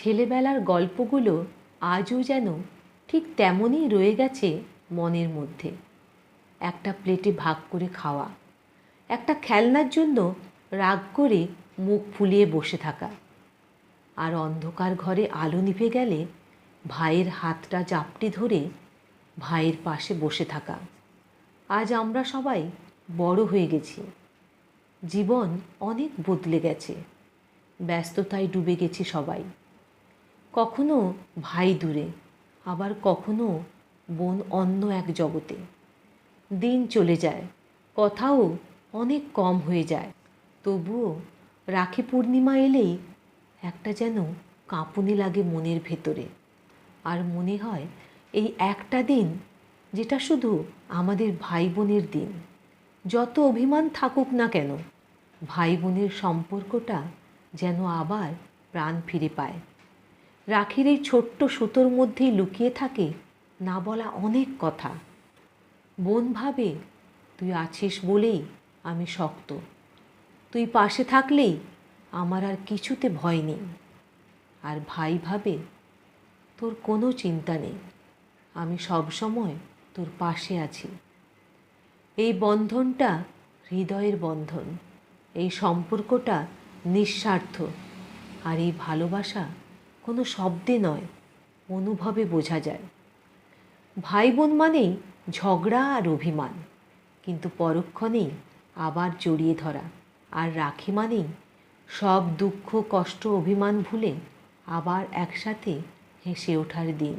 ছেলেবেলার গল্পগুলো আজও যেন ঠিক তেমনই রয়ে গেছে মনের মধ্যে। একটা প্লেটে ভাগ করে খাওয়া, একটা খেলনার জন্য রাগ করে মুখ ফুলিয়ে বসে থাকা, আর অন্ধকার ঘরে আলো নিভে গেলে ভাইয়ের হাতটা জাপটে ধরে ভাইয়ের পাশে বসে থাকা। আজ আমরা সবাই বড় হয়ে গেছি, জীবন অনেক বদলে গেছে, ব্যস্ততায় ডুবে গেছি সবাই। কখনো ভাই দূরে, আবার কখনো বোন অন্য এক জগতে। দিন চলে যায়, কথাও অনেক কম হয়ে যায়, তবুও রাখি পূর্ণিমা এলেই একটা যেন কাঁপুনি লাগে মনের ভেতরে। আর মনে হয় এই একটা দিন, যেটা শুধু আমাদের ভাই বোনের দিন। যত অভিমান থাকুক না কেন, ভাই বোনের সম্পর্কটা যেন আবার প্রাণ ফিরে পায়। রাখির এই ছোট্ট সুতোর মধ্যেই লুকিয়ে থাকে না বলা অনেক কথা। বোন ভাবে তুই আছিস বলেই আমি শক্ত, তুই পাশে থাকলেই আমার আর কিছুতে ভয় নেই। আর ভাই ভাবে তোর কোনো চিন্তা নেই, আমি সবসময় তোর পাশে আছি। এই বন্ধনটা হৃদয়ের বন্ধন, এই সম্পর্কটা নিঃস্বার্থ। আর এই ভালোবাসা কোনো শব্দে নয়, অনুভবে বোঝা যায়। ভাই বোন মানেই ঝগড়া আর অভিমান, কিন্তু পরক্ষণেই আবার জড়িয়ে ধরা। আর রাখি মানেই সব দুঃখ কষ্ট অভিমান ভুলে আবার একসাথে হেসে ওঠার দিন।